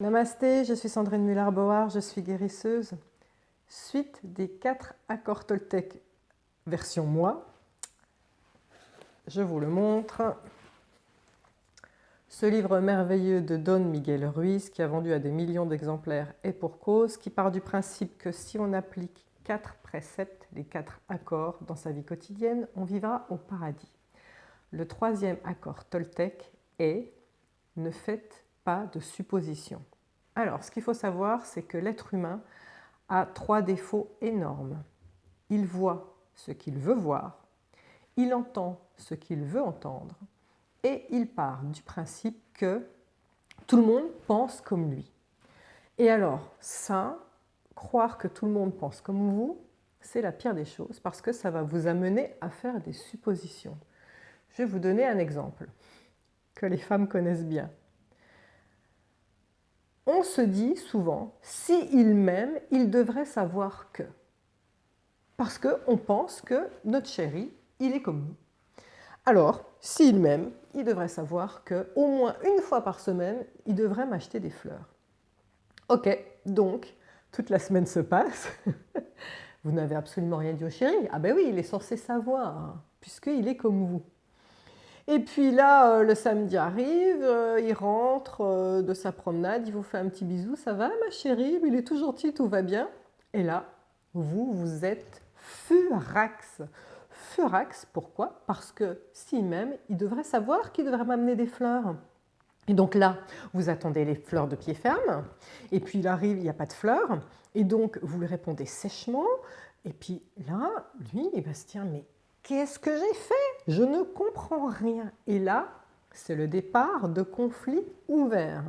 Namasté, je suis Sandrine Muller-Board, je suis guérisseuse. Suite des 4 accords Toltec version moi. Je vous le montre. Ce livre merveilleux de Don Miguel Ruiz, qui a vendu à des millions d'exemplaires, est pour cause, qui part du principe que si on applique 4 préceptes, les 4 accords dans sa vie quotidienne, on vivra au paradis. Le 3e accord Toltec est « Ne faites pas de suppositions ». Alors, ce qu'il faut savoir, c'est que l'être humain a 3 défauts énormes. Il voit ce qu'il veut voir, il entend ce qu'il veut entendre, et il part du principe que tout le monde pense comme lui. Et alors, ça, croire que tout le monde pense comme vous, c'est la pire des choses, parce que ça va vous amener à faire des suppositions. Je vais vous donner un exemple que les femmes connaissent bien. On se dit souvent, s'il m'aime, il devrait savoir que. Parce qu'on pense que notre chéri, il est comme nous. Alors, s'il m'aime, il devrait savoir qu'au moins une fois par semaine, il devrait m'acheter des fleurs. Ok, donc, toute la semaine se passe. Vous n'avez absolument rien dit au chéri. Ah ben oui, il est censé savoir, hein, puisqu'il est comme vous. Et puis là, le samedi arrive, il rentre de sa promenade, il vous fait un petit bisou. Ça va, ma chérie? Il est tout gentil, tout va bien. Et là, vous êtes furax. Furax, pourquoi? Parce que s'il m'aime, il devrait savoir qu'il devrait m'amener des fleurs. Et donc là, vous attendez les fleurs de pied ferme, et puis il arrive, il n'y a pas de fleurs, et donc vous lui répondez sèchement, et puis là, lui, il va se dire, mais qu'est-ce que j'ai fait? Je ne comprends rien. Et là, c'est le départ de conflits ouverts.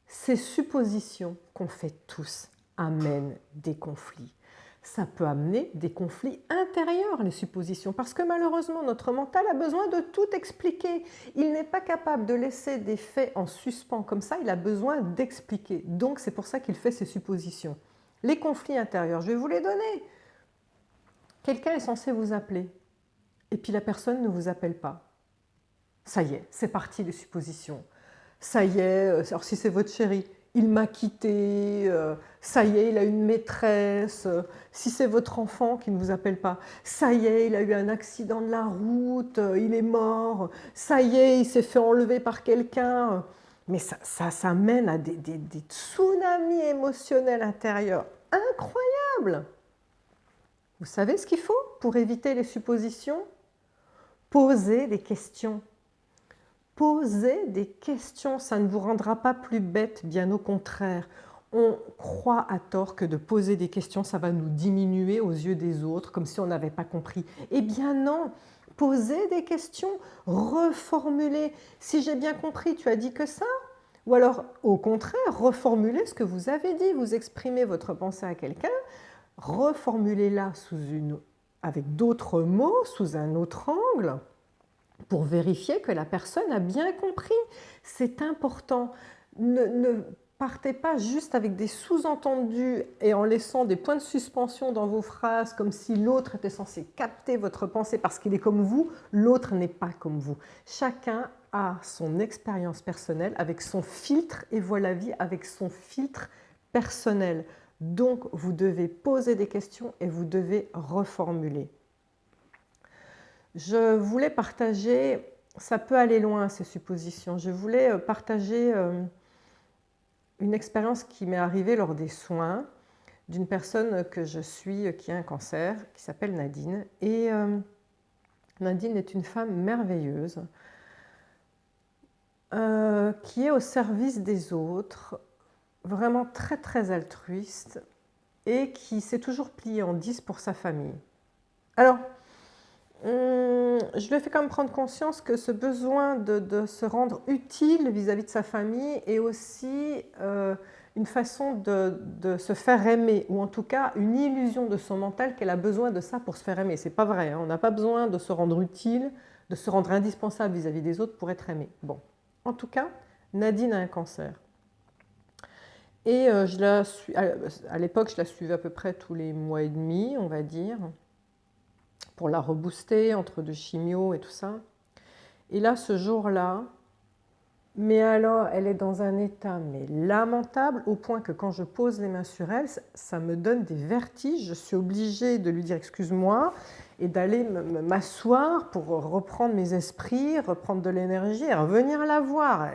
Ces suppositions qu'on fait tous amènent des conflits. Ça peut amener des conflits intérieurs, les suppositions, parce que malheureusement, notre mental a besoin de tout expliquer. Il n'est pas capable de laisser des faits en suspens comme ça, il a besoin d'expliquer. Donc, c'est pour ça qu'il fait ces suppositions. Les conflits intérieurs, je vais vous les donner. Quelqu'un est censé vous appeler, et puis la personne ne vous appelle pas. Ça y est, c'est parti les suppositions. Ça y est, alors si c'est votre chéri, il m'a quitté, ça y est, il a une maîtresse, si c'est votre enfant qui ne vous appelle pas, ça y est, il a eu un accident de la route, il est mort, ça y est, il s'est fait enlever par quelqu'un. Mais ça mène à des tsunamis émotionnels intérieurs incroyables. Vous savez ce qu'il faut pour éviter les suppositions? Poser des questions. Posez des questions, ça ne vous rendra pas plus bête, bien au contraire. On croit à tort que de poser des questions, ça va nous diminuer aux yeux des autres, comme si on n'avait pas compris. Eh bien non, posez des questions, reformulez. Si j'ai bien compris, tu as dit que ça? Ou alors, au contraire, reformulez ce que vous avez dit. Vous exprimez votre pensée à quelqu'un, reformulez-la avec d'autres mots, sous un autre angle, pour vérifier que la personne a bien compris. C'est important. Ne partez pas juste avec des sous-entendus et en laissant des points de suspension dans vos phrases comme si l'autre était censé capter votre pensée parce qu'il est comme vous. L'autre n'est pas comme vous. Chacun a son expérience personnelle avec son filtre et voit la vie avec son filtre personnel. Donc, vous devez poser des questions et vous devez reformuler. Je voulais partager, ça peut aller loin ces suppositions, je voulais partager une expérience qui m'est arrivée lors des soins d'une personne que je suis qui a un cancer, qui s'appelle Nadine. Et Nadine est une femme merveilleuse qui est au service des autres, vraiment très très altruiste et qui s'est toujours pliée en 10 pour sa famille. Alors, je lui ai fait quand même prendre conscience que ce besoin de se rendre utile vis-à-vis de sa famille est aussi une façon de se faire aimer, ou en tout cas une illusion de son mental qu'elle a besoin de ça pour se faire aimer. C'est pas vrai, hein, on n'a pas besoin de se rendre utile, de se rendre indispensable vis-à-vis des autres pour être aimé. Bon, en tout cas, Nadine a un cancer. Et à l'époque, je la suivais à peu près tous les mois et demi, on va dire, pour la rebooster entre 2 chimios et tout ça. Et là, ce jour-là, Mais alors, elle est dans un état lamentable, au point que quand je pose les mains sur elle, ça me donne des vertiges. Je suis obligée de lui dire excuse-moi et d'aller m'asseoir pour reprendre mes esprits, reprendre de l'énergie et revenir la voir.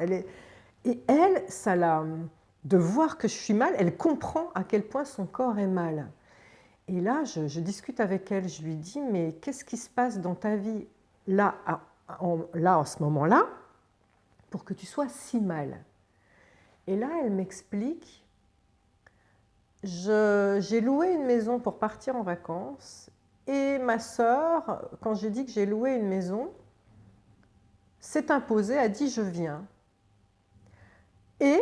Et elle, de voir que je suis mal, elle comprend à quel point son corps est mal. Et là, je discute avec elle, je lui dis, mais qu'est-ce qui se passe dans ta vie là, en ce moment-là, pour que tu sois si mal? Et là, elle m'explique, j'ai loué une maison pour partir en vacances, et ma sœur, quand j'ai dit que j'ai loué une maison, s'est imposée, a dit je viens. Et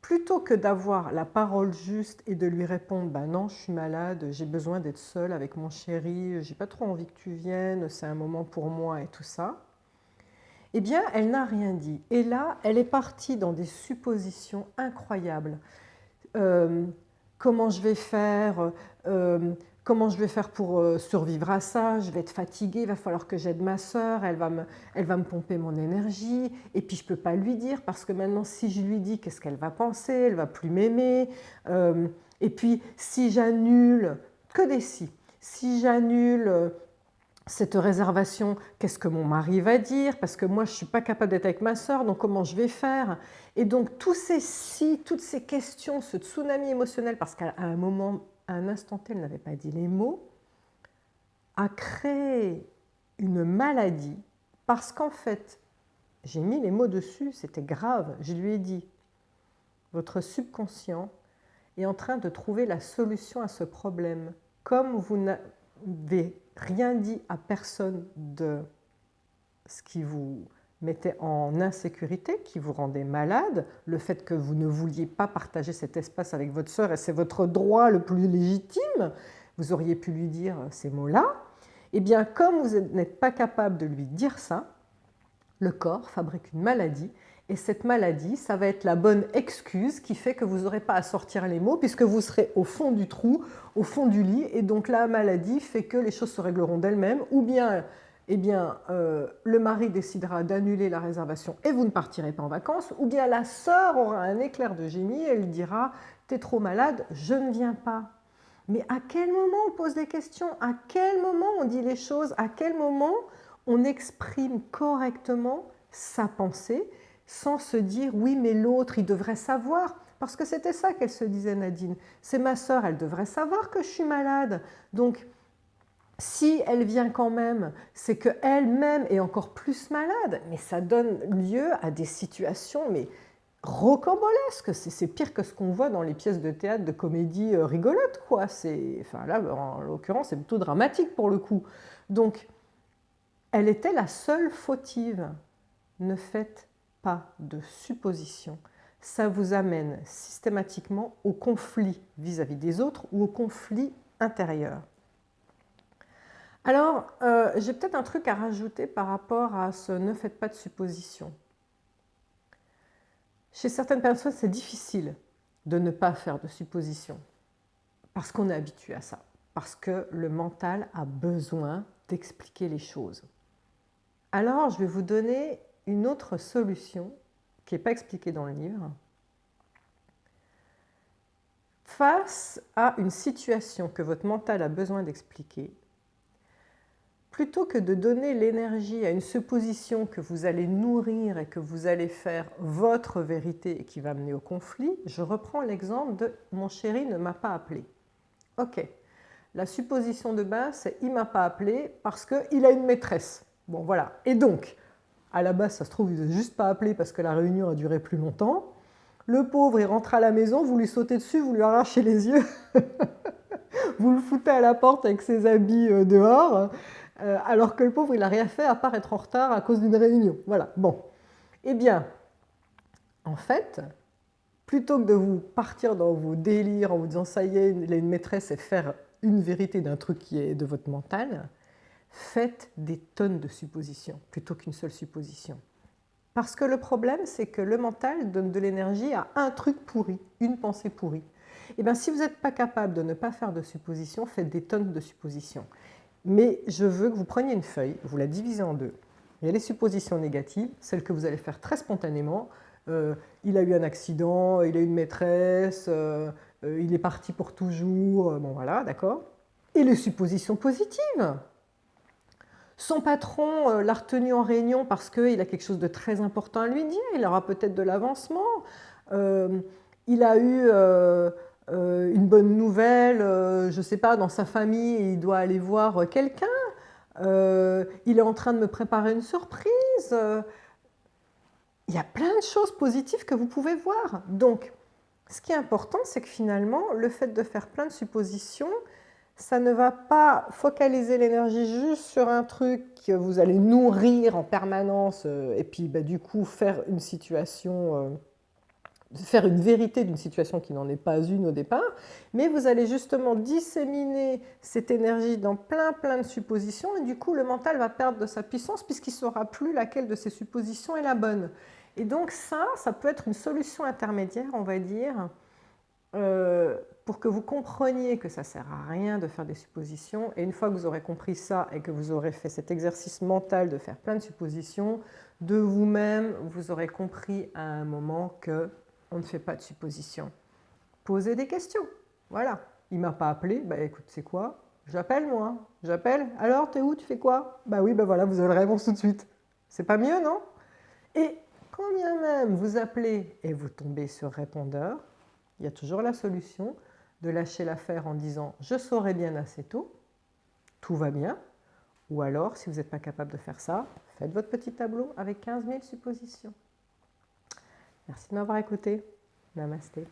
plutôt que d'avoir la parole juste et de lui répondre ben non, je suis malade, j'ai besoin d'être seule avec mon chéri, j'ai pas trop envie que tu viennes, c'est un moment pour moi et tout ça, eh bien, elle n'a rien dit. Et là, elle est partie dans des suppositions incroyables. Comment je vais faire comment je vais faire pour survivre à ça? Je vais être fatiguée, il va falloir que j'aide ma sœur, elle va me pomper mon énergie, et puis je ne peux pas lui dire, parce que maintenant, si je lui dis, qu'est-ce qu'elle va penser? Elle ne va plus m'aimer. Et puis, si j'annule, que des si j'annule cette réservation, qu'est-ce que mon mari va dire? Parce que moi, je ne suis pas capable d'être avec ma sœur, donc comment je vais faire? Et donc, tous ces si, toutes ces questions, ce tsunami émotionnel, parce qu'à un moment, à un instant T, elle n'avait pas dit les mots, a créé une maladie, parce qu'en fait, j'ai mis les mots dessus, c'était grave. Je lui ai dit, votre subconscient est en train de trouver la solution à ce problème. Comme vous n'avez rien dit à personne de ce qui vous mettait en insécurité, qui vous rendait malade, le fait que vous ne vouliez pas partager cet espace avec votre sœur, et c'est votre droit le plus légitime, vous auriez pu lui dire ces mots-là, eh bien, comme vous n'êtes pas capable de lui dire ça, le corps fabrique une maladie, et cette maladie, ça va être la bonne excuse qui fait que vous n'aurez pas à sortir les mots, puisque vous serez au fond du trou, au fond du lit, et donc la maladie fait que les choses se régleront d'elles-mêmes, ou bien, eh bien le mari décidera d'annuler la réservation et vous ne partirez pas en vacances, ou bien la sœur aura un éclair de génie et elle dira « t'es trop malade, je ne viens pas ». Mais à quel moment on pose des questions? À quel moment on dit les choses? À quel moment on exprime correctement sa pensée sans se dire « oui, mais l'autre, il devrait savoir ». Parce que c'était ça qu'elle se disait, Nadine. C'est ma sœur, elle devrait savoir que je suis malade. Donc, si elle vient quand même, c'est qu'elle-même est encore plus malade. Mais ça donne lieu à des situations rocambolesque, c'est pire que ce qu'on voit dans les pièces de théâtre de comédie rigolote, quoi. Enfin là, en l'occurrence, c'est plutôt dramatique pour le coup. Donc, elle était la seule fautive. Ne faites pas de suppositions. Ça vous amène systématiquement au conflit vis-à-vis des autres ou au conflit intérieur. Alors, j'ai peut-être un truc à rajouter par rapport à ce « ne faites pas de suppositions ». Chez certaines personnes, c'est difficile de ne pas faire de suppositions parce qu'on est habitué à ça, parce que le mental a besoin d'expliquer les choses. Alors, je vais vous donner une autre solution qui n'est pas expliquée dans le livre. Face à une situation que votre mental a besoin d'expliquer, plutôt que de donner l'énergie à une supposition que vous allez nourrir et que vous allez faire votre vérité et qui va mener au conflit, je reprends l'exemple de « mon chéri ne m'a pas appelé ». Ok, la supposition de base, c'est « il ne m'a pas appelé parce qu'il a une maîtresse ». Bon, voilà. Et donc, à la base, ça se trouve, il n'a juste pas appelé parce que la réunion a duré plus longtemps. Le pauvre, il rentre à la maison, vous lui sautez dessus, vous lui arrachez les yeux, vous le foutez à la porte avec ses habits dehors, alors que le pauvre, il n'a rien fait à part être en retard à cause d'une réunion. Voilà, bon. Eh bien, en fait, plutôt que de vous partir dans vos délires en vous disant « ça y est, il a une maîtresse » et faire une vérité d'un truc qui est de votre mental, faites des tonnes de suppositions plutôt qu'une seule supposition. Parce que le problème, c'est que le mental donne de l'énergie à un truc pourri, une pensée pourrie. Eh bien, si vous n'êtes pas capable de ne pas faire de suppositions, faites des tonnes de suppositions. Mais je veux que vous preniez une feuille, vous la divisez en deux, Il y a les suppositions négatives, celles que vous allez faire très spontanément. Il a eu un accident, il a une maîtresse, il est parti pour toujours, bon voilà, d'accord. Et les suppositions positives. Son patron l'a retenu en réunion parce qu'il a quelque chose de très important à lui dire, il aura peut-être de l'avancement, il a eu une bonne nouvelle, je ne sais pas, dans sa famille, il doit aller voir quelqu'un, il est en train de me préparer une surprise. Il y a plein de choses positives que vous pouvez voir. Donc, ce qui est important, c'est que finalement, le fait de faire plein de suppositions, ça ne va pas focaliser l'énergie juste sur un truc que vous allez nourrir en permanence et puis du coup faire une situation, faire une vérité d'une situation qui n'en est pas une au départ, mais vous allez justement disséminer cette énergie dans plein de suppositions et du coup le mental va perdre de sa puissance puisqu'il ne saura plus laquelle de ces suppositions est la bonne. Et donc ça peut être une solution intermédiaire, on va dire, pour que vous compreniez que ça ne sert à rien de faire des suppositions. Et une fois que vous aurez compris ça et que vous aurez fait cet exercice mental de faire plein de suppositions, de vous-même, vous aurez compris à un moment que on ne fait pas de suppositions. Posez des questions. Voilà. Il ne m'a pas appelé. Bah écoute, c'est quoi? J'appelle moi. J'appelle. Alors, t'es où? Tu fais quoi? Bah oui, bah voilà, vous avez la réponse tout de suite. C'est pas mieux, non? Et quand bien même vous appelez et vous tombez sur répondeur, il y a toujours la solution de lâcher l'affaire en disant « je saurai bien assez tôt, tout va bien ». Ou alors, si vous n'êtes pas capable de faire ça, faites votre petit tableau avec 15 000 suppositions. Merci de m'avoir écouté. Namasté.